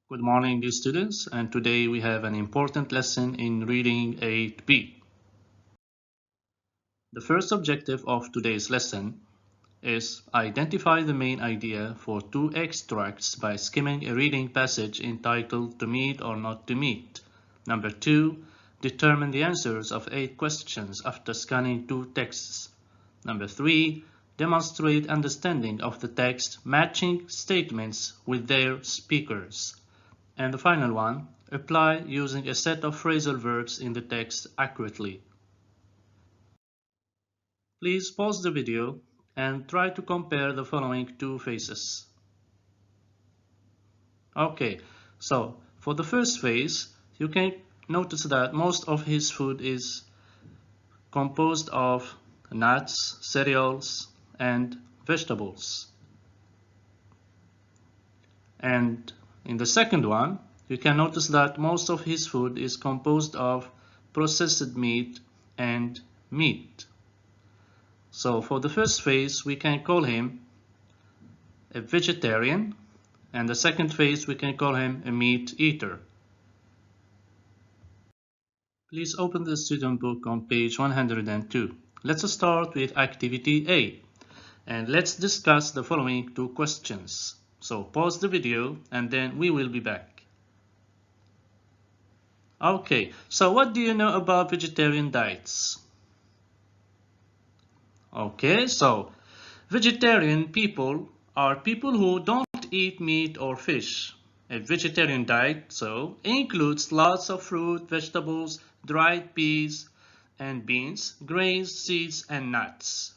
Good morning, dear students, and today we have an important lesson in reading 8b. The first objective of today's lesson is identify the main idea for two extracts by skimming a reading passage entitled To Meet or Not to Meet. Number 2, determine the answers of 8 questions after scanning 2 texts. Number 3, demonstrate understanding of the text matching statements with their speakers. And the final one, apply using a set of phrasal verbs in the text accurately. Please pause the video and try to compare the following two phases. Okay, so for the first phase, you can notice that most of his food is composed of nuts, cereals, and vegetables. And in the second one, you can notice that most of his food is composed of processed meat and meat. So for the first phase, we can call him a vegetarian, and the second phase, we can call him a meat eater. Please open the student book on page 102. Let's start with activity A, and let's discuss the following two questions. So pause the video and then we will be back. Okay, so what do you know about vegetarian diets? Okay, so vegetarian people are people who don't eat meat or fish. A vegetarian diet, so, includes lots of fruit, vegetables, dried peas and beans, grains, seeds, and nuts.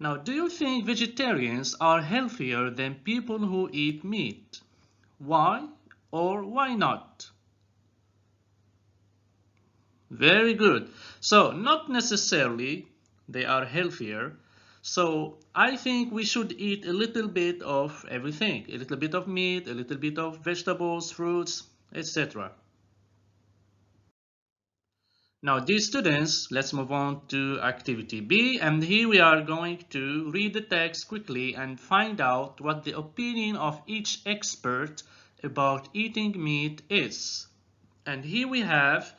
Now, do you think vegetarians are healthier than people who eat meat? Why or why not? Very good. So, not necessarily they are healthier. So, I think we should eat a little bit of everything. A little bit of meat, a little bit of vegetables, fruits, etc. Now, dear students, let's move on to activity B. And here we are going to read the text quickly and find out what the opinion of each expert about eating meat is. And here we have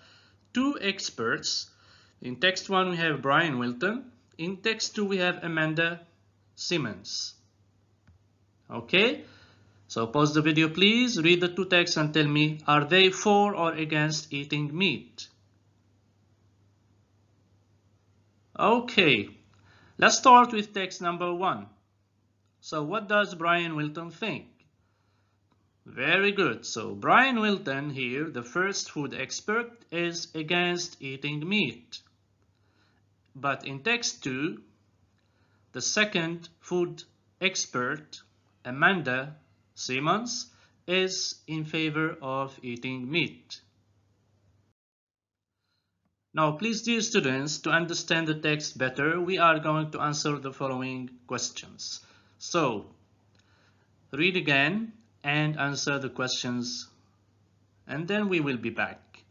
two experts. In text 1 we have Brian Wilton. In text 2 we have Amanda Simmons. Okay, so pause the video please, read the two texts and tell me, are they for or against eating meat? Okay, let's start with text number 1. So what does Brian Wilton think? Very good. So Brian Wilton here, the first food expert, is against eating meat. But in text 2, the second food expert, Amanda Simmons, is in favor of eating meat. Now, please, dear students, to understand the text better, we are going to answer the following questions. So, read again and answer the questions, and then we will be back.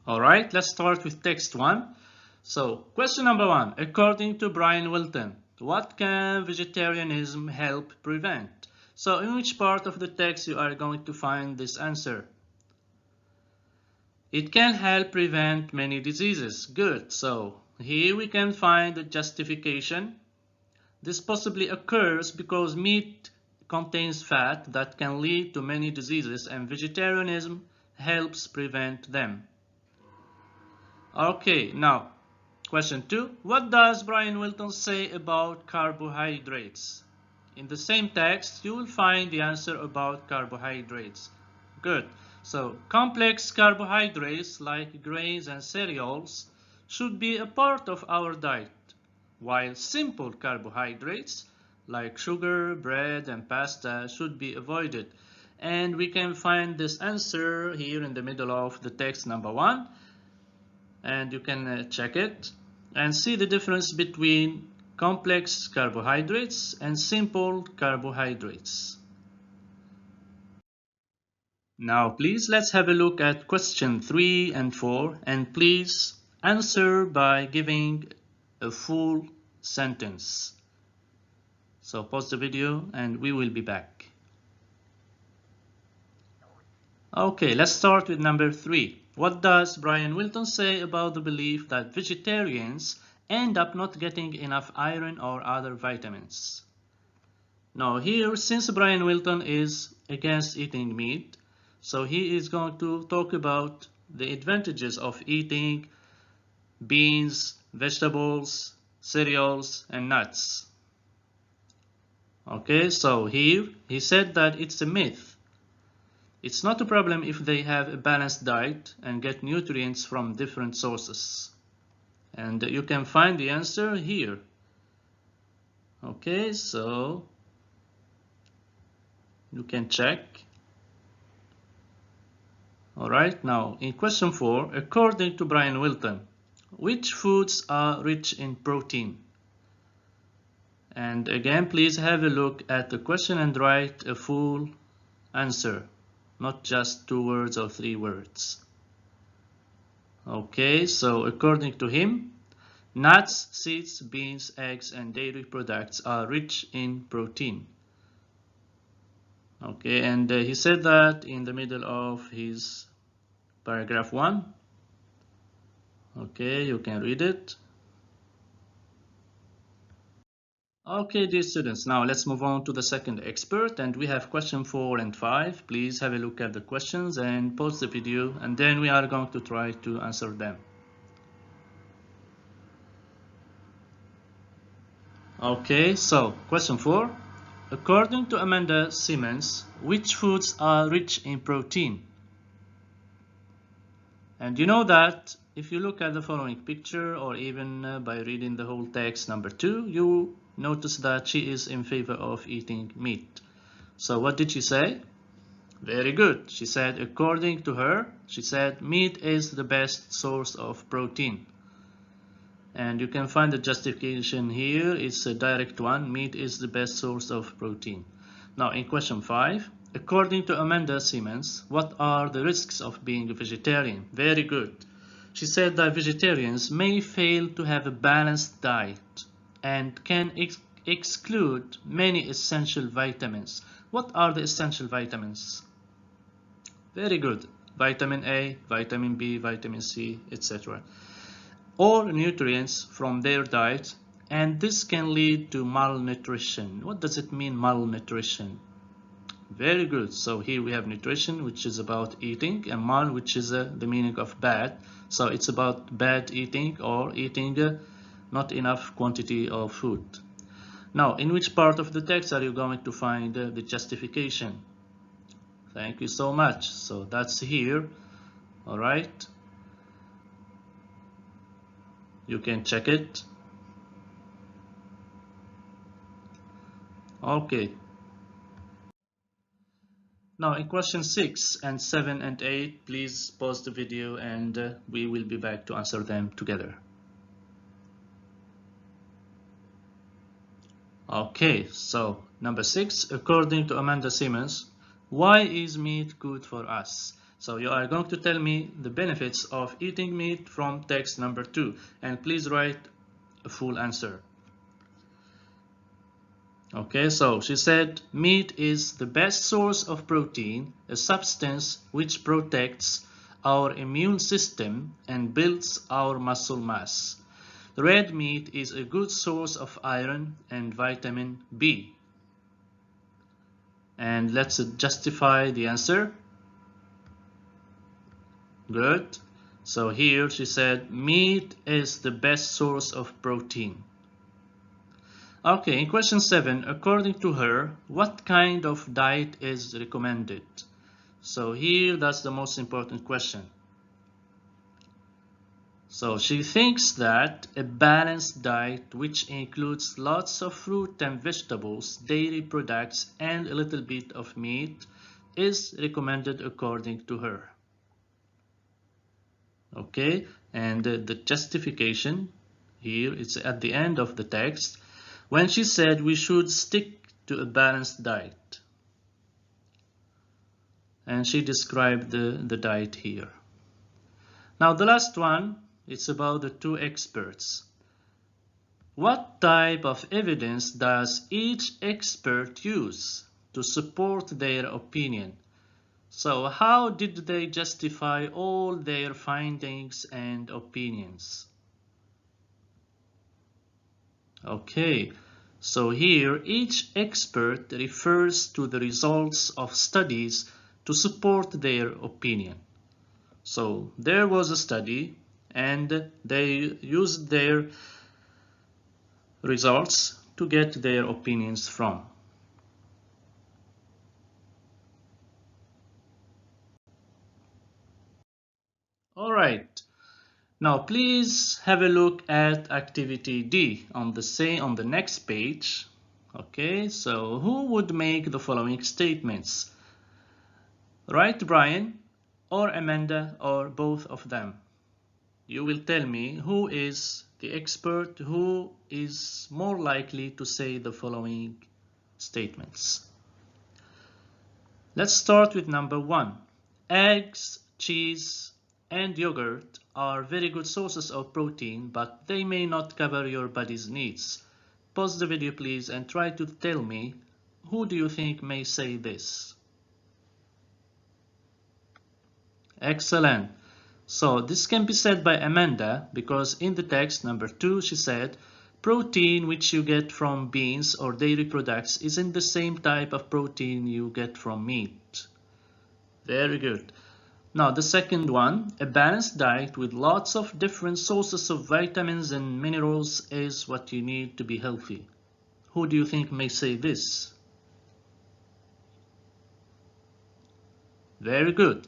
All right, let's start with text 1. So, question number 1. According to Brian Wilton, what can vegetarianism help prevent? So, in which part of the text you are going to find this answer? It can help prevent many diseases. Good. So, here we can find the justification. This possibly occurs because meat contains fat that can lead to many diseases, and vegetarianism helps prevent them. Okay, now, question 2. What does Brian Wilton say about carbohydrates? In the same text, you will find the answer about carbohydrates. Good. So, complex carbohydrates like grains and cereals should be a part of our diet, while simple carbohydrates like sugar, bread, and pasta should be avoided. And we can find this answer here in the middle of the text number 1. And you can check it and see the difference between complex carbohydrates and simple carbohydrates. Now please let's have a look at question 3 and 4, and please answer by giving a full sentence. So pause the video and we will be back. Okay, let's start with number 3. What does Brian Wilton say about the belief that vegetarians end up not getting enough iron or other vitamins? Now here, since Brian Wilton is against eating meat, so he is going to talk about the advantages of eating beans, vegetables, cereals, and nuts. Okay, so here he said that it's a myth. It's not a problem if they have a balanced diet and get nutrients from different sources. And you can find the answer here. Okay, so you can check. Alright, now in question 4, according to Brian Wilton, which foods are rich in protein? And again, please have a look at the question and write a full answer, not just 2 words or 3 words. Okay, so according to him, nuts, seeds, beans, eggs, and dairy products are rich in protein. Okay, and he said that in the middle of his paragraph 1. Okay, you can read it. Okay, dear students, now let's move on to the second expert, and we have question 4 and 5. Please have a look at the questions and pause the video, and then we are going to try to answer them. Okay, so question 4. According to Amanda Simmons, which foods are rich in protein? And you know that if you look at the following picture, or even by reading the whole text number 2, you notice that she is in favor of eating meat. So what did she say? Very good. She said, according to her, she said meat is the best source of protein. And you can find the justification here. It's a direct one. Meat is the best source of protein. Now in question 5, according to Amanda Simmons, what are the risks of being a vegetarian? Very good. She said that vegetarians may fail to have a balanced diet and can exclude many essential vitamins. What are the essential vitamins? Very good. Vitamin A, vitamin B, vitamin C, etc. Or nutrients from their diet, and this can lead to malnutrition. What does it mean, malnutrition? Very good. So here we have nutrition, which is about eating, and mal, which is the meaning of bad. So it's about bad eating or eating not enough quantity of food. Now, in which part of the text are you going to find the justification? Thank you so much. So that's here. All right. You can check it. Okay. Now in question 6 and 7 and 8, please pause the video and we will be back to answer them together. Okay, so number 6, according to Amanda Simmons, why is meat good for us? So you are going to tell me the benefits of eating meat from text number 2, and please write a full answer. Okay, so she said meat is the best source of protein, a substance which protects our immune system and builds our muscle mass. Red meat is a good source of iron and vitamin B. And let's justify the answer. Good. So here she said meat is the best source of protein. Okay, in question 7, according to her, what kind of diet is recommended? So here, that's the most important question. So she thinks that a balanced diet, which includes lots of fruit and vegetables, dairy products, and a little bit of meat, is recommended according to her. Okay, and the justification here, it's at the end of the text, when she said we should stick to a balanced diet. And she described the diet here. Now the last one, it's about the 2 experts. What type of evidence does each expert use to support their opinion? So how did they justify all their findings and opinions? Okay, so here each expert refers to the results of studies to support their opinion. So there was a study and they used their results to get their opinions from. All right. Now please have a look at activity D on the next page. Okay, so who would make the following statements? Right, Brian, or Amanda, or both of them. You will tell me who is the expert who is more likely to say the following statements. Let's start with number 1. Eggs, cheese, and yogurt are very good sources of protein, but they may not cover your body's needs. Pause the video please and try to tell me who do you think may say this. Excellent. So this can be said by Amanda because in the text number 2 she said protein which you get from beans or dairy products isn't the same type of protein you get from meat. Very good. Now the second one, a balanced diet with lots of different sources of vitamins and minerals is what you need to be healthy. Who do you think may say this? Very good.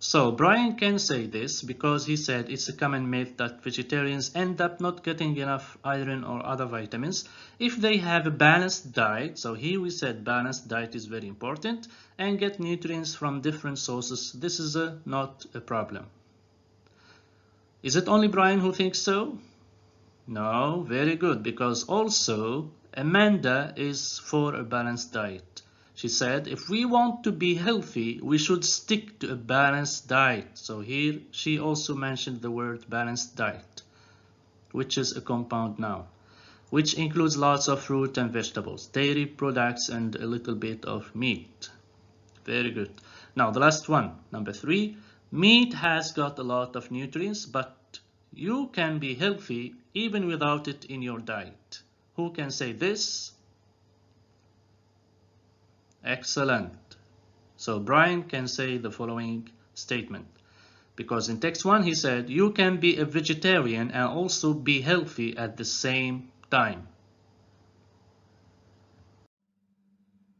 So Brian can say this because he said it's a common myth that vegetarians end up not getting enough iron or other vitamins if they have a balanced diet. So here we said balanced diet is very important and get nutrients from different sources. This is not a problem. Is it only Brian who thinks so? No, very good, because also Amanda is for a balanced diet. She said, if we want to be healthy, we should stick to a balanced diet. So here she also mentioned the word balanced diet, which is a compound noun, which includes lots of fruit and vegetables, dairy products, and a little bit of meat. Very good. Now the last one, number 3. Meat has got a lot of nutrients, but you can be healthy even without it in your diet. Who can say this? Excellent. So Brian can say the following statement. Because in text 1 he said, you can be a vegetarian and also be healthy at the same time.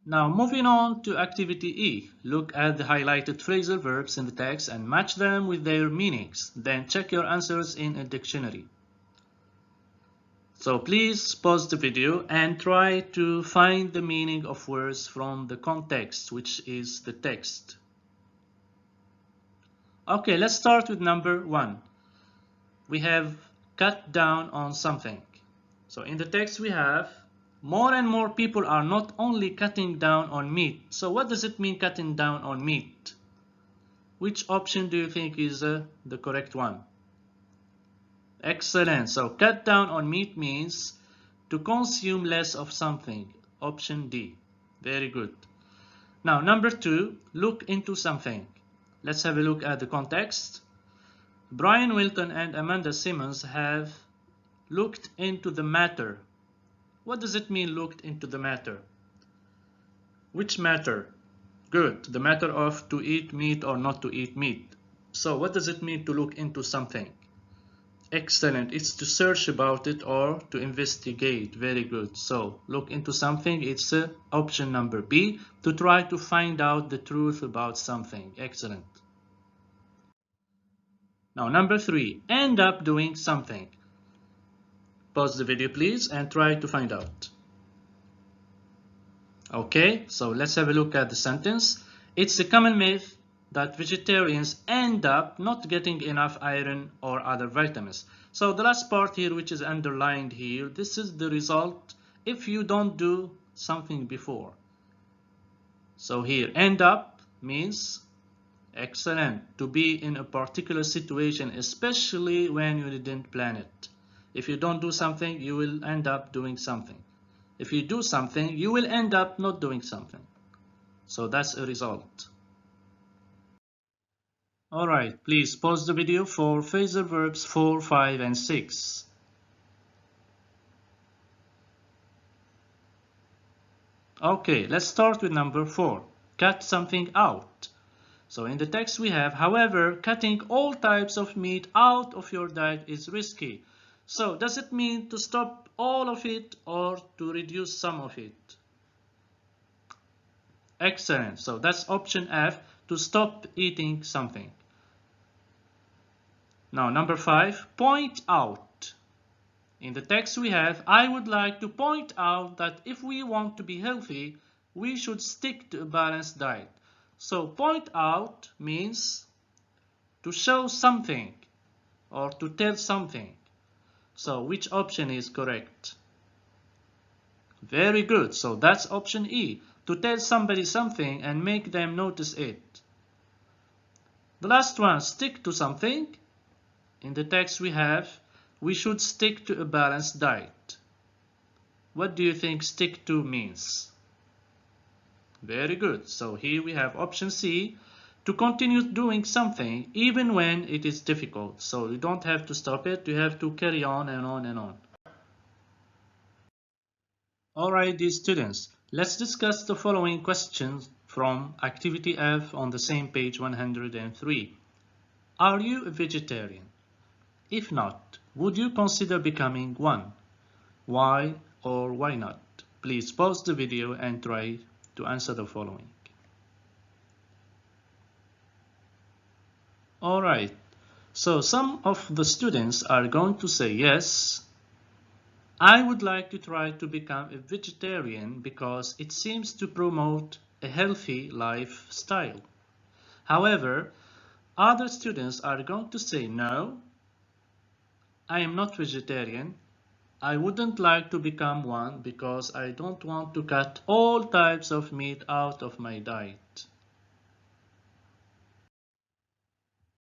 Now moving on to activity E. Look at the highlighted phrasal verbs in the text and match them with their meanings. Then check your answers in a dictionary. So please pause the video and try to find the meaning of words from the context, which is the text. Okay, let's start with number 1. We have cut down on something. So in the text we have more and more people are not only cutting down on meat. So what does it mean cutting down on meat? Which option do you think is the correct one? Excellent. So cut down on meat means to consume less of something. Option D. Very good. Now number 2, look into something. Let's have a look at the context. Brian Wilton and Amanda Simmons have looked into the matter. What does it mean looked into the matter? Which matter? Good. The matter of to eat meat or not to eat meat. So what does it mean to look into something? Excellent. It's to search about it or to investigate. Very good. So look into something. It's option number B, to try to find out the truth about something. Excellent. Now number 3, end up doing something. Pause the video please and try to find out. Okay, so let's have a look at the sentence. It's a common myth that vegetarians end up not getting enough iron or other vitamins. So the last part here, which is underlined here, this is the result if you don't do something before. So here, end up means excellent, to be in a particular situation, especially when you didn't plan it. If you don't do something, you will end up doing something. If you do something, you will end up not doing something. So that's a result. Alright, please pause the video for phrasal verbs 4, 5, and 6. Okay, let's start with number 4. Cut something out. So in the text we have, however, cutting all types of meat out of your diet is risky. So does it mean to stop all of it or to reduce some of it? Excellent. So that's option F, to stop eating something. Now number 5, point out. In the text we have, I would like to point out that if we want to be healthy, we should stick to a balanced diet. So point out means to show something or to tell something. So which option is correct? Very good. So that's option E, to tell somebody something and make them notice it. The last one, stick to something. In the text we have, we should stick to a balanced diet. What do you think stick to means? Very good. So here we have option C, to continue doing something even when it is difficult. So you don't have to stop it, you have to carry on and on and on. Alright, dear students, let's discuss the following questions from activity F on the same page 103. Are you a vegetarian? If not, would you consider becoming one? Why or why not? Please pause the video and try to answer the following. Alright, so some of the students are going to say yes, I would like to try to become a vegetarian because it seems to promote a healthy lifestyle. However, other students are going to say no, I am not vegetarian. I wouldn't like to become one because I don't want to cut all types of meat out of my diet.